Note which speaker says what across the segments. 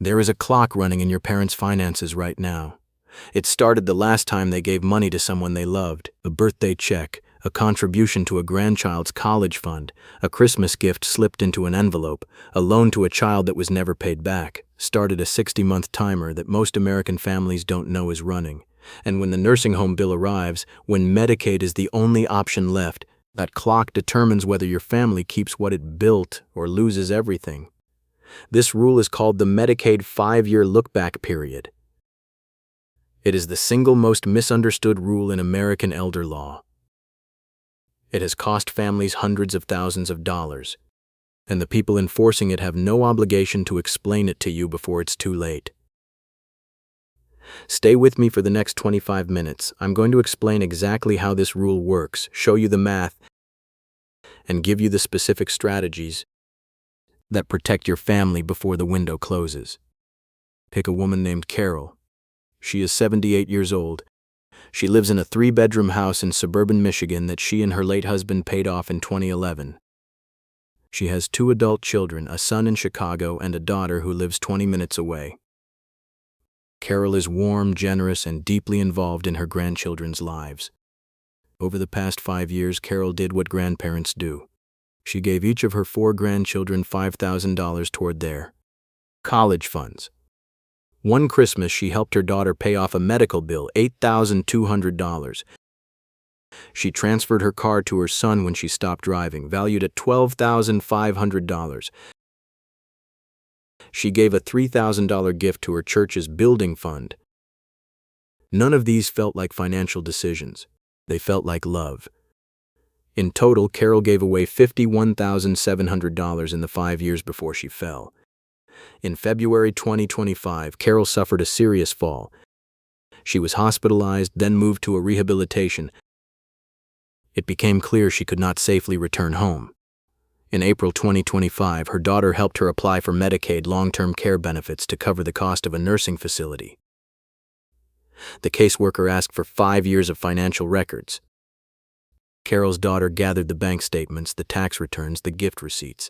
Speaker 1: There is a clock running in your parents' finances right now. It started the last time they gave money to someone they loved, a birthday check, a contribution to a grandchild's college fund, a Christmas gift slipped into an envelope, a loan to a child that was never paid back, started a 60-month timer that most American families don't know is running. And when the nursing home bill arrives, when Medicaid is the only option left, that clock determines whether your family keeps what it built or loses everything. This rule is called the Medicaid 5-year look-back period. It is the single most misunderstood rule in American elder law. It has cost families hundreds of thousands of dollars, and the people enforcing it have no obligation to explain it to you before it's too late. Stay with me for the next 25 minutes. I'm going to explain exactly how this rule works, show you the math, and give you the specific strategies that protect your family before the window closes. Pick a woman named Carol. She is 78 years old. She lives in a 3-bedroom house in suburban Michigan that she and her late husband paid off in 2011. She has 2 adult children, a son in Chicago and a daughter who lives 20 minutes away. Carol is warm, generous, and deeply involved in her grandchildren's lives. Over the past 5 years, Carol did what grandparents do. She gave each of her 4 grandchildren $5,000 toward their college funds. One Christmas, she helped her daughter pay off a medical bill, $8,200. She transferred her car to her son when she stopped driving, valued at $12,500. She gave a $3,000 gift to her church's building fund. None of these felt like financial decisions. They felt like love. In total, Carol gave away $51,700 in the 5 years before she fell. In February 2025, Carol suffered a serious fall. She was hospitalized, then moved to a rehabilitation. It became clear she could not safely return home. In April 2025, her daughter helped her apply for Medicaid long-term care benefits to cover the cost of a nursing facility. The caseworker asked for 5 years of financial records. Carol's daughter gathered the bank statements, the tax returns, the gift receipts.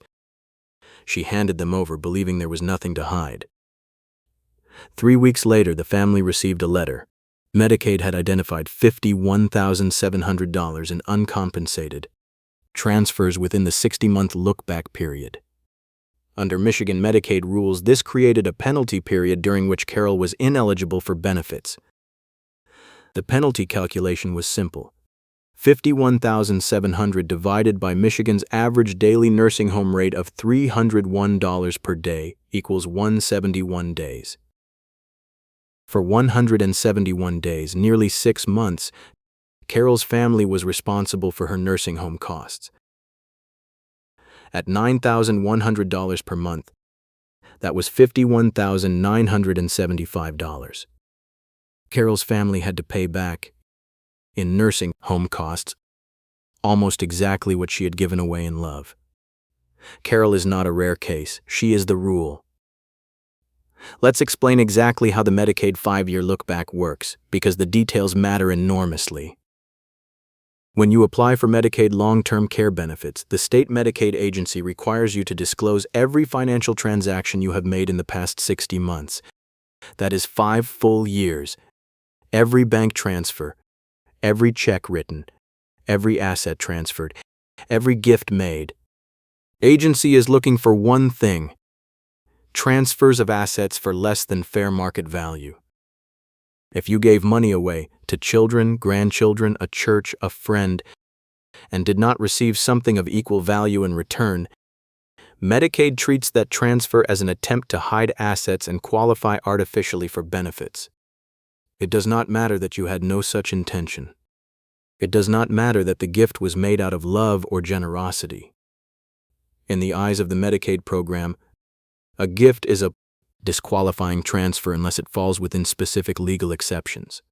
Speaker 1: She handed them over, believing there was nothing to hide. 3 weeks later, the family received a letter. Medicaid had identified $51,700 in uncompensated transfers within the 60-month look-back period. Under Michigan Medicaid rules, this created a penalty period during which Carol was ineligible for benefits. The penalty calculation was simple. $51,700 divided by Michigan's average daily nursing home rate of $301 per day equals 171 days. For 171 days, nearly 6 months, Carol's family was responsible for her nursing home costs. At $9,100 per month, that was $51,975. Carol's family had to pay back, in nursing home costs, almost exactly what she had given away in love. Carol is not a rare case. She is the rule. Let's explain exactly how the Medicaid 5-year look-back works, because the details matter enormously. When you apply for Medicaid long-term care benefits, the state Medicaid agency requires you to disclose every financial transaction you have made in the past 60 months. That is 5 full years. Every bank transfer, every check written, every asset transferred, every gift made. Agency is looking for one thing: transfers of assets for less than fair market value. If you gave money away to children, grandchildren, a church, a friend, and did not receive something of equal value in return, Medicaid treats that transfer as an attempt to hide assets and qualify artificially for benefits. It does not matter that you had no such intention. It does not matter that the gift was made out of love or generosity. In the eyes of the Medicaid program, a gift is a disqualifying transfer unless it falls within specific legal exceptions.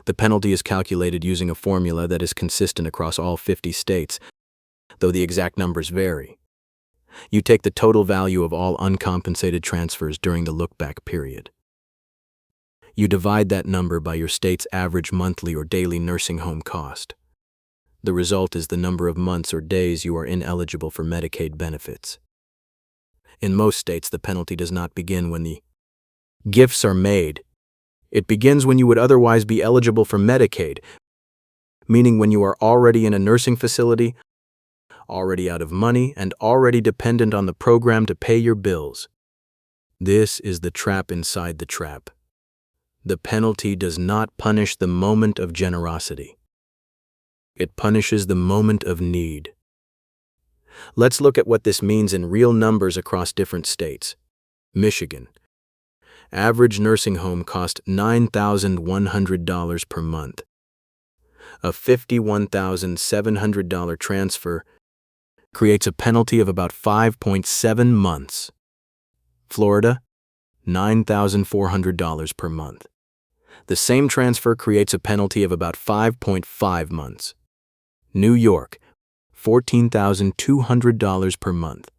Speaker 1: The penalty is calculated using a formula that is consistent across all 50 states, though the exact numbers vary. You take the total value of all uncompensated transfers during the look-back period. You divide that number by your state's average monthly or daily nursing home cost. The result is the number of months or days you are ineligible for Medicaid benefits. In most states, the penalty does not begin when the gifts are made. It begins when you would otherwise be eligible for Medicaid, meaning when you are already in a nursing facility, already out of money, and already dependent on the program to pay your bills. This is the trap inside the trap. The penalty does not punish the moment of generosity. It punishes the moment of need. Let's look at what this means in real numbers across different states. Michigan. Average nursing home cost $9,100 per month. A $51,700 transfer creates a penalty of about 5.7 months. Florida, $9,400 per month. The same transfer creates a penalty of about 5.5 months. New York, $14,200 per month.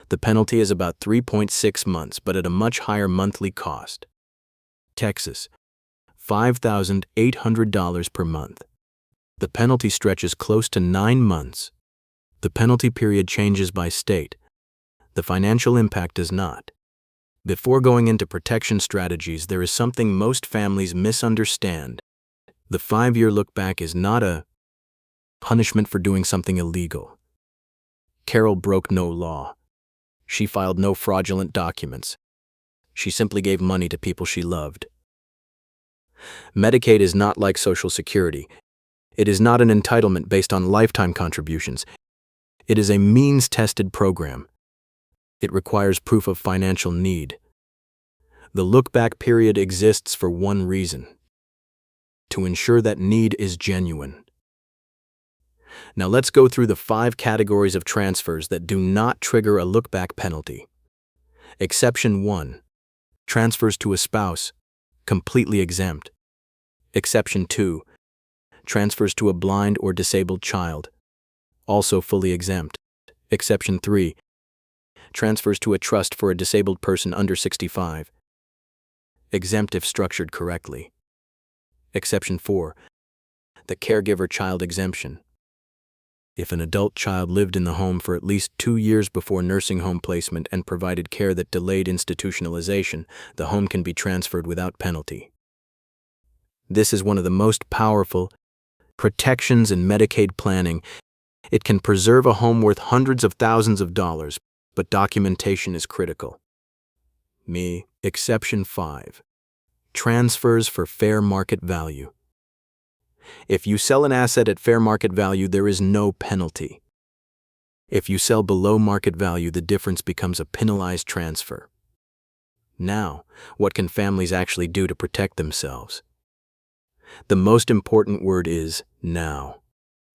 Speaker 1: The penalty is about 3.6 months, but at a much higher monthly cost. Texas, $5,800 per month. The penalty stretches close to 9 months. The penalty period changes by state. The financial impact does not. Before going into protection strategies, there is something most families misunderstand. The 5-year look-back is not a punishment for doing something illegal. Carol broke no law. She filed no fraudulent documents. She simply gave money to people she loved. Medicaid is not like Social Security. It is not an entitlement based on lifetime contributions. It is a means-tested program. It requires proof of financial need. The look-back period exists for one reason: to ensure that need is genuine. Now let's go through the 5 categories of transfers that do not trigger a look-back penalty. Exception 1. Transfers to a spouse, completely exempt. Exception 2. Transfers to a blind or disabled child, also fully exempt. Exception 3. Transfers to a trust for a disabled person under 65, exempt if structured correctly. Exception 4. The caregiver child exemption. If an adult child lived in the home for at least 2 years before nursing home placement and provided care that delayed institutionalization, the home can be transferred without penalty. This is one of the most powerful protections in Medicaid planning. It can preserve a home worth hundreds of thousands of dollars, but documentation is critical. Exception 5. Transfers for fair market value. If you sell an asset at fair market value, there is no penalty. If you sell below market value, the difference becomes a penalized transfer. Now, what can families actually do to protect themselves? The most important word is now.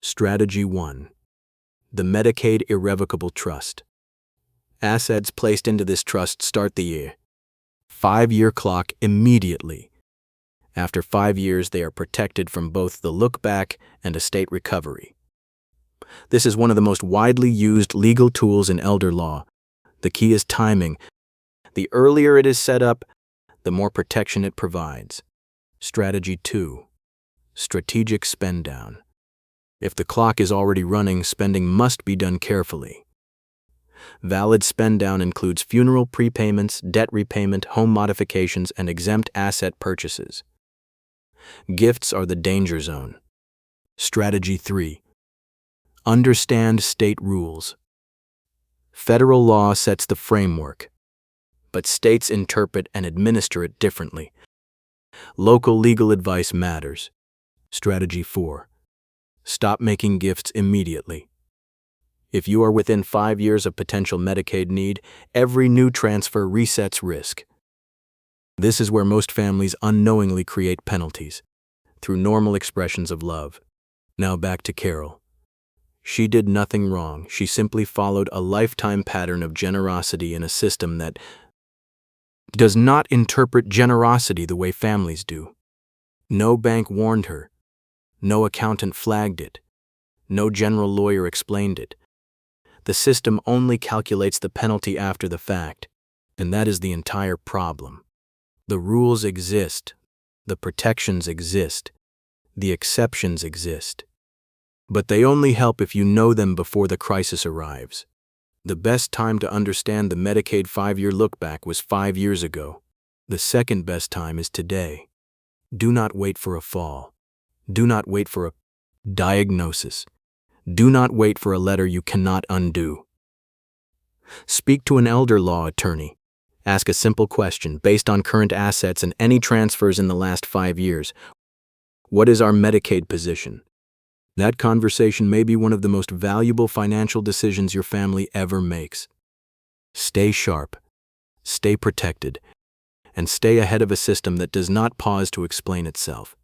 Speaker 1: Strategy 1. The Medicaid Irrevocable Trust. Assets placed into this trust start the 5-year clock immediately. After 5 years, they are protected from both the look-back and estate recovery. This is one of the most widely used legal tools in elder law. The key is timing. The earlier it is set up, the more protection it provides. Strategy 2. Strategic spend down. If the clock is already running, spending must be done carefully. Valid spend down includes funeral prepayments, debt repayment, home modifications, and exempt asset purchases. Gifts are the danger zone. Strategy 3. Understand state rules. Federal law sets the framework, but states interpret and administer it differently. Local legal advice matters. Strategy 4. Stop making gifts immediately. If you are within 5 years of potential Medicaid need, every new transfer resets risk. This is where most families unknowingly create penalties, through normal expressions of love. Now back to Carol. She did nothing wrong. She simply followed a lifetime pattern of generosity in a system that does not interpret generosity the way families do. No bank warned her. No accountant flagged it. No general lawyer explained it. The system only calculates the penalty after the fact, and that is the entire problem. The rules exist, the protections exist, the exceptions exist. But they only help if you know them before the crisis arrives. The best time to understand the Medicaid 5-year lookback was 5 years ago. The second best time is today. Do not wait for a fall. Do not wait for a diagnosis. Do not wait for a letter you cannot undo. Speak to an elder law attorney. Ask a simple question based on current assets and any transfers in the last 5 years. What is our Medicaid position? That conversation may be one of the most valuable financial decisions your family ever makes. Stay sharp, stay protected, and stay ahead of a system that does not pause to explain itself.